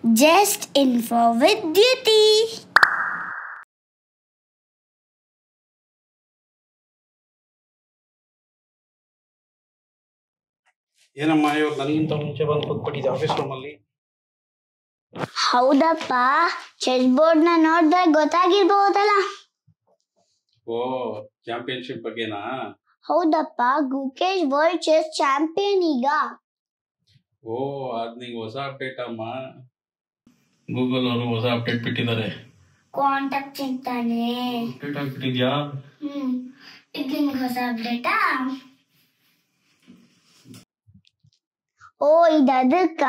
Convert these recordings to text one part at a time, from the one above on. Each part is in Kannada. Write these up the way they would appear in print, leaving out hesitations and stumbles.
Just info with Duty. ಏನಮ್ಮ ಇವಾಗ ನನಗಿಂತ ಮುಂಚೆ ಬಂದು ಕೂತ್ಬಿಟ್ಟಿದ್ದೆ ಆಫೀಸ್ ರೂಮಲ್ಲಿ. ಹೌದಪ್ಪ, ಚೆಸ್ ಬೋರ್ಡ್ ನ ನೋಡಿದ್ರೆ ಗೊತ್ತಾಗಿರ್ಬಹುದಲ್ಲ. ಓ, ಚಾಂಪಿಯನ್ಶಿಪ್ ಬಗ್ಗೆನಾ? ಹೌದಪ್ಪ, ಗುಕೇಶ್ ವರ್ಲ್ಡ್ ಚೆಸ್ ಚಾಂಪಿಯನ್ ಈಗ. ಓ, ಅದ್ ನಿಂಗೆ ಹೊಸ ಅಪ್ಡೇಟ್ ಅಮ್ಮ. ಗೂಗಲ್ ಅವರು ಹೊಸ ಅಪ್ಡೇಟ್ ಬಿಟ್ಟಿದ್ದಾರೆ. ಕಾಂಟ್ಯಾಕ್ಟ್ ಚಿಂತಾನೆ ಅಪ್ಡೇಟ್ ಆಗ್ಬಿಟ್ಟಿದ್ಯಾ? ಇದು ನಿಮ್ಗೆ ಹೊಸ ಅಪ್ಡೇಟಾ? ಓ, ಇದಕ್ಕ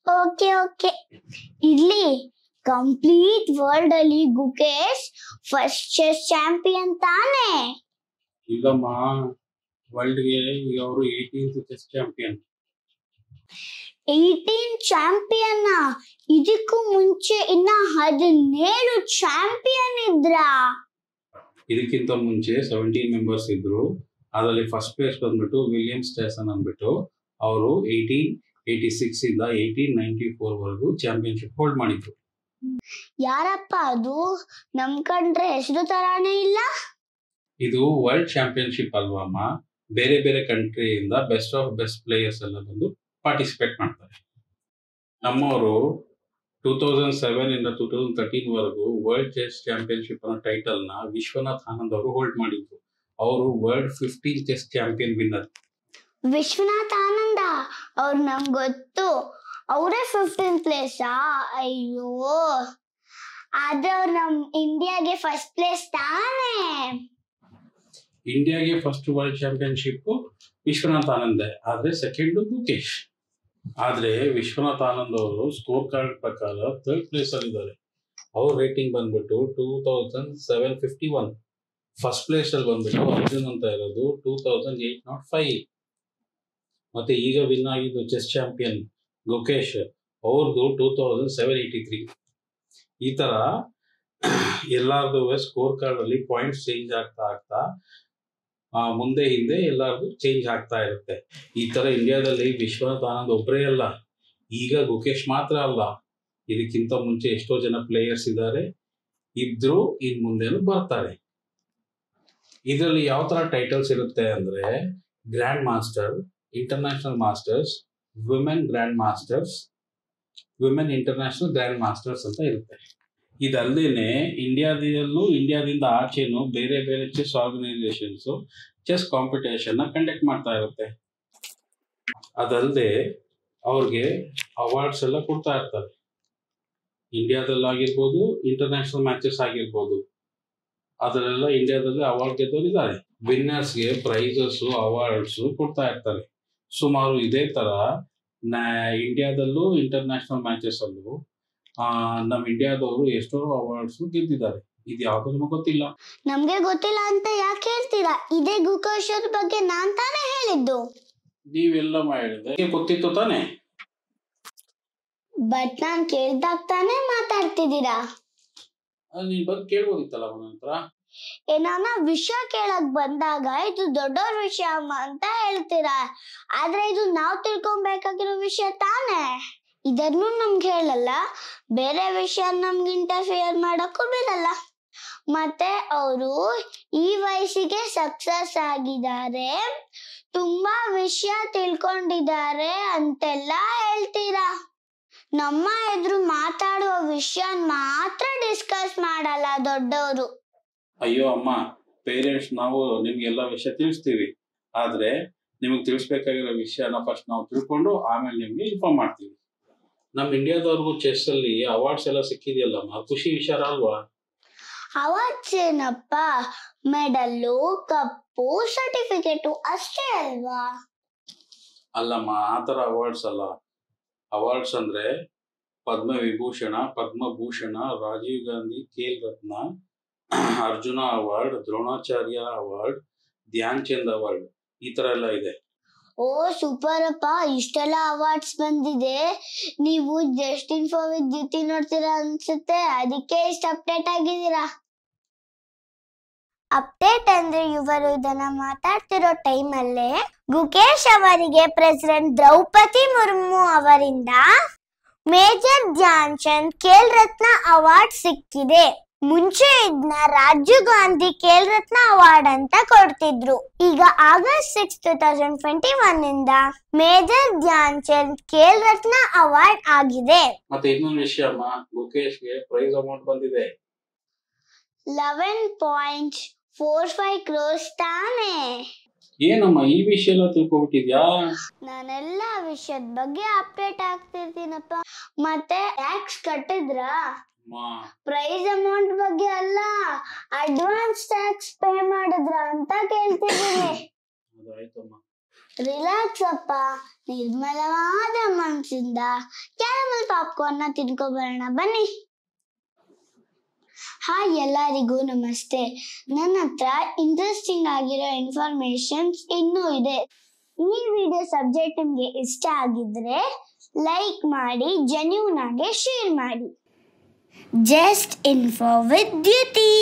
ಓಕೆ ಓಕೆ ಇರ್ಲಿ. ಕಂಪ್ಲೀಟ್ ವರ್ಲ್ಡ್ ಅಲ್ಲಿ ಗುಕೇಶ್ ಫಸ್ಟ್ ಚೆಸ್ ಚಾಂಪಿಯನ್ ತಾನೇ? ಇಲ್ಲಮ್ಮ, ವರ್ಲ್ಡ್ಗೆ ಈಗ ಅವರು 18th ಚೆಸ್ ಚಾಂಪಿಯನ್. 18 ಚಾಂಪಿಯನ್? ಇದಕ್ಕೂ ಮುಂಚೆ ಇನ್ನ 17 ಚಾಂಪಿಯನ್ ಇದ್ರಾ? ಇದಕ್ಕಿಂತ ಮುಂಚೆ 17 ಮೆಂಬರ್ಸ್ ಇದ್ರು. ಅದರಲ್ಲಿ ಫಸ್ಟ್ ಪ್ಲೇಸ್ ಬಂದ್ಬಿಟ್ಟು ವಿಲಿಯಂ ಸ್ಟೇಸನ್ ಅಂದ್ಬಿಟ್ಟು ಅವರು 1886 ಇಂದ 1894 ವರೆಗೂ ಚಾಂಪಿಯನ್ಶಿಪ್ ಹೋಲ್ಡ್ ಮಾಡಿದ್ರು. ಯಾರಪ್ಪ ಅದು? ನಮ್ ಕಂಡ್ರೆ ಹೆಸರು ತರಾನೇ ಇಲ್ಲ. ಇದು ವರ್ಲ್ಡ್ ಚಾಂಪಿಯನ್ಶಿಪ್ ಅಲ್ವಮ್ಮ, ಬೇರೆ ಬೇರೆ ಕಂಟ್ರಿಯಿಂದ ಬೆಸ್ಟ್ ಆಫ್ ಬೆಸ್ಟ್ ಪ್ಲೇಯರ್ಸ್ ಎಲ್ಲ ಬಂದು ಪಾರ್ಟಿಸಿಪೇಟ್ ಮಾಡ್ತಾರೆ. ನಮ್ಮವರು 2007 ಇಂದ 2013 ವರೆಗೂ ವರ್ಲ್ಡ್ ಚೆಸ್ ಚಾಂಪಿಯನ್ಶಿಪ್ ಅನ್ನೋ ಟೈಟಲ್ ನ ವಿಶ್ವನಾಥ್ ಆನಂದ್ ಅವರು ಹೋಲ್ಡ್ ಮಾಡಿದ್ರು. ಅವರು world 15 chess champion winner. Vishwanath Anand ಅವ್ರು ನಮ್ಗೆ ಗೊತ್ತು, ಅವರೇ 15th ಪ್ಲೇಸ್. ಅಯ್ಯೋ, ಆದ್ರೆ ಅವ್ರು ನಮ್ ಇಂಡಿಯಾಗೆ ಫಸ್ಟ್ ಪ್ಲೇಸ್ ತಾನೇ? ಇಂಡಿಯಾಗೆ first world championship Vishwanath Anand, ಆದ್ರೆ ಸೆಕೆಂಡ್ ಗುಕೇಶ್. ಆದ್ರೆ ವಿಶ್ವನಾಥ್ ಆನಂದ್ ಅವರು ಸ್ಕೋರ್ ಕಾರ್ಡ್ ಪ್ರಕಾರ 3rd ಪ್ಲೇಸ್ ಅಲ್ಲಿ ಇದ್ದಾರೆ. ಅವ್ರ ರೇಟಿಂಗ್ ಬಂದ್ಬಿಟ್ಟು 2751. ಫಸ್ಟ್ ಪ್ಲೇಸ್ ಅಲ್ಲಿ ಬಂದ್ಬಿಟ್ಟು ಅರ್ಜುನ್ ಅಂತ ಇರೋದು 2805. ಮತ್ತೆ ಈಗ ವಿನ್ ಆಗಿದ್ದು ಚೆಸ್ ಚಾಂಪಿಯನ್ ಗುಕೇಶ್ ಅವ್ರದ್ದು 2783. ಈ ತರ ಎಲ್ಲಾರ್ದು ಸ್ಕೋರ್ ಕಾರ್ಡ್ ಅಲ್ಲಿ ಪಾಯಿಂಟ್ಸ್ ಚೇಂಜ್ ಆಗ್ತಾ ಆಗ್ತಾ ಮುಂದೆ ಹಿಂದೆ ಎಲ್ಲಾರ್ದು ಚೇಂಜ್ ಆಗ್ತಾ ಇರುತ್ತೆ. ಈ ತರ ಇಂಡಿಯಾದಲ್ಲಿ ವಿಶ್ವನಾಥ್ ಆನಂದ್ ಒಬ್ಬರೇ ಅಲ್ಲ, ಈಗ ಗುಕೇಶ್ ಮಾತ್ರ ಅಲ್ಲ, ಇದಕ್ಕಿಂತ ಮುಂಚೆ ಎಷ್ಟೋ ಜನ ಪ್ಲೇಯರ್ಸ್ ಇದ್ದಾರೆ, ಇದ್ರು, ಇನ್ ಮುಂದೆನೂ ಬರ್ತಾರೆ. ಇದರಲ್ಲಿ ಯಾವ ತರ ಟೈಟಲ್ಸ್ ಇರುತ್ತೆ ಅಂದ್ರೆ grand master, international masters, women grand masters, women international grand masters ಅಂತ ಇರುತ್ತೆ. ಇದಲ್ಲದೇನೆ ಇಂಡಿಯಾದಿಂದ ಆಚೆನು ಬೇರೆ ಬೇರೆ ಚೆಸ್ ಆರ್ಗನೈಸೇಷನ್ಸ್ ಚೆಸ್ ಕಾಂಪಿಟೇಷನ್ ನ ಕಂಡಕ್ಟ್ ಮಾಡ್ತಾ ಇರುತ್ತೆ. ಅದಲ್ಲದೆ ಅವ್ರಿಗೆ ಅವಾರ್ಡ್ಸ್ ಎಲ್ಲ ಕೊಡ್ತಾ ಇರ್ತಾರೆ. ಇಂಡಿಯಾದಲ್ಲಾಗಿರ್ಬೋದು, ಇಂಟರ್ನ್ಯಾಷನಲ್ ಮ್ಯಾಚಸ್ ಆಗಿರ್ಬೋದು, ಅದರಲ್ಲೆಲ್ಲ ಇಂಡಿಯಾದಲ್ಲಿ ಅವಾರ್ಡ್ ಗೆದ್ದವರಿದ್ದಾರೆ. ವಿನ್ನರ್ಸ್ಗೆ ಪ್ರೈಸಸ್ ಅವಾರ್ಡ್ಸ್ ಕೊಡ್ತಾ ಇರ್ತಾರೆ. ಸುಮಾರು ಇದೇ ತರ ಇಂಡಿಯಾದಲ್ಲೂ ಇಂಟರ್ನ್ಯಾಷನಲ್ ಮ್ಯಾಚಸ್ ಅಲ್ಲೂ ನಮ್ ಇಂಡಿಯಾದವರು ಎಷ್ಟೋ ಅವಾರ್ಡ್ಸ್ ಗೆದ್ದಿದ್ದಾರೆ. ಇದು ಯಾವ್ದು ನಮಗೆ ಗೊತ್ತಿಲ್ಲ. ನಮ್ಗೆ ಗೊತ್ತಿಲ್ಲ ಅಂತ ಯಾಕೆ ಹೇಳ್ತೀರಾ? ಇದೇ ಗುಕೇಶ್ ಅವ್ರ ಬಗ್ಗೆ ನಾನ್ ತಾನೇ ಹೇಳಿದ್ದು. ನೀವೆಲ್ಲ ಹೇಳಿದ್ರೆ ಗೊತ್ತಿತ್ತು ತಾನೆ? ಬಟ್ ನಾನ್ ಕೇಳ್ದಾಗ ತಾನೇ ಮಾತಾಡ್ತಿದ್ದೀರಾ. ನೀನ್ ಬಂದು ಕೇಳ್ಬೋದಿತ್ತಲ್ಲ ನಂತರ. ಏನಾನ ವಿಷಯ ಕೇಳಕ್ ಬಂದಾಗ ಇದು ದೊಡ್ಡವ್ರ ವಿಷಯ ಅಂತ ಹೇಳ್ತೀರಾ, ಆದ್ರೆ ಇದು ನಾವ್ ತಿಳ್ಕೊಬೇಕಾಗಿರೋ ವಿಷಯ ತಾನೇ. ಇದನ್ನು ನಮ್ಗೆ ಹೇಳಲ್ಲ, ಬೇರೆ ವಿಷಯ ನಮ್ಗೆ ಇಂಟರ್ಫಿಯರ್ ಮಾಡಕ್ಕೂ ಬಿಡಲ್ಲ. ಮತ್ತೆ ಅವರು ಈ ವಯಸ್ಸಿಗೆ ಸಕ್ಸಸ್ ಆಗಿದ್ದಾರೆ, ತುಂಬಾ ವಿಷಯ ತಿಳ್ಕೊಂಡಿದ್ದಾರೆ ಅಂತೆಲ್ಲ ಹೇಳ್ತೀರಾ. ನಮ್ಮ ಎದುರು ಮಾತಾಡುವ ವಿಷಯ ಮಾತ್ರ ಡಿಸ್ಕಸ್ ಮಾಡಲ್ಲ ದೊಡ್ಡವರು. ಅಯ್ಯೋ ಅಮ್ಮ, ಪೇರೆಂಟ್ಸ್ ನಾವು ನಿಮ್ಗೆಲ್ಲ ವಿಷಯ ತಿಳಿಸ್ತೀವಿ, ಆದ್ರೆ ನಿಮಗೆ ತಿಳಿಸ್ಬೇಕಾಗಿರೋ ವಿಷಯನ ಫಸ್ಟ್ ನಾವು ತಿಳ್ಕೊಂಡು ಆಮೇಲೆ ನಿಮ್ಗೆ ಇನ್ಫಾರ್ಮ್ ಮಾಡ್ತೀವಿ. ನಮ್ ಇಂಡಿಯಾದವ್ರಿಗೂ ಚೆಸ್ ಅಲ್ಲಿ ಅವಾರ್ಡ್ಸ್ ಎಲ್ಲ ಸಿಕ್ಕಿದೆಯಲ್ಲಮ್ಮ, ಖುಷಿ ವಿಚಾರ ಅಲ್ವಾ? ಅವಾರ್ಡ್ಸ್ ಏನಪ್ಪ, ಮೆಡಲ್ಲು, ಕಪ್ಪು, ಸರ್ಟಿಫಿಕೇಟು ಅಷ್ಟೇ ಅಲ್ವಾ? ಅಲ್ಲಮ್ಮ, ಆತರ ಅವಾರ್ಡ್ಸ್ ಅಲ್ಲ. ಅವಾರ್ಡ್ಸ್ ಅಂದ್ರೆ Padma Vibhushan, Padma Bhushan, Rajiv Gandhi Khel Ratna, Arjuna award, Dronacharya award, Dhyan Chand award, ಈ ತರ ಎಲ್ಲ ಇದೆ. ಓ ಸೂಪರ್ ಅಪ್ಪ, ಇಷ್ಟೆಲ್ಲ ಅವಾರ್ಡ್ಸ್ ಬಂದಿದೆ. ನೀವು ಜಸ್ಟ್ ಇನ್ಫೋ ವಿತ್ ದ್ಯುತಿ ನೋಡ್ತೀರಾ ಅನ್ಸುತ್ತೆ, ಅದಕ್ಕೆ ಇಷ್ಟ ಅಪ್ಡೇಟ್ ಆಗಿದ್ದೀರಾ. ಅಪ್ಡೇಟ್ ಅಂದ್ರೆ ಇವರು ಇದನ್ನ ಮಾತಾಡ್ತಿರೋ ಟೈಮಲ್ಲೇ ಗುಕೇಶ್ ಅವರಿಗೆ ಪ್ರೆಸಿಡೆಂಟ್ ದ್ರೌಪದಿ ಮುರ್ಮು ಅವರಿಂದ ಮೇಜರ್ ಧ್ಯಾನ್ ಚಂದ್ ಖೇಲ್ ರತ್ನ ಅವಾರ್ಡ್ ಸಿಕ್ಕಿದೆ. ಮುಂಚೆ ಇದನ್ನ ರಾಜೀವ್ ಗಾಂಧಿ ಖೇಲ್ ರತ್ನ ಅವಾರ್ಡ್ ಅಂತ ಕೊಡ್ತಿದ್ರು. ಈಗ ಆಗಸ್ಟ್ 6, 2021 ಇಂದ ಮೇಜರ್ ಧ್ಯಾನ್ ಚಂದ್ ಖೇಲ್ ರತ್ನ ಅವಾರ್ಡ್ ಆಗಿದೆ. ಮತ್ತೆ ಇನ್ನೊಂದು ವಿಷಯ ಅಮ್ಮ, ಮುಖೇಶ್ಗೆ ಪ್ರೈಸ್ ಅಮೌಂಟ್ ಬಂದಿದೆ 11.45 crores ತಾನೆ. ಏನಮ್ಮ ಈ ವಿಷಯ ಎಲ್ಲ ತಿಳ್ಕೊಬಿಟ್ಟಿದ್ಯಾ? ನಾನೆಲ್ಲ ವಿಷಯದ ಬಗ್ಗೆ ಅಪ್ಡೇಟ್ ಆಗ್ತಿರ್ತೀನಪ್ಪ. ಮತ್ತೆ ಟ್ಯಾಕ್ಸ್ ಕಟ್ಟಿದ್ರ? ಪ್ರೈಸ್ ಅಮೌಂಟ್ ಬಗ್ಗೆ ಅಲ್ಲ, ಅಡ್ವಾನ್ಸ್ ಟ್ಯಾಕ್ಸ್ ಪೇ ಮಾಡಿದ್ರ ಅಂತ ಕೇಳ್ತಿದ್ದೀನಿ. ರಿಲ್ಯಾಕ್ಸ್ ಅಪ್ಪ, ನಿರ್ಮಲವಾದ ಮನಸ್ಸಿಂದ ಕ್ಯಾರಮಲ್ ಪಾಪ್ಕಾರ್ನ್ ತಿನ್ಕೊಬರೋಣ ಬನ್ನಿ. ಹಾಯ್, ಎಲ್ಲರಿಗೂ ನಮಸ್ತೆ. ನನ್ನ ಹತ್ರ ಇಂಟ್ರೆಸ್ಟಿಂಗ್ ಆಗಿರೋ ಇನ್ಫಾರ್ಮೇಶನ್ಸ್ ಇನ್ನೂ ಇದೆ. ಈ ವಿಡಿಯೋ ಸಬ್ಜೆಕ್ಟ್ ನಿಮ್ಗೆ ಇಷ್ಟ ಆಗಿದ್ರೆ ಲೈಕ್ ಮಾಡಿ, ಜೆನ್ಯೂನ್ ಆಗಿ ಶೇರ್ ಮಾಡಿ. Just info with Dutee.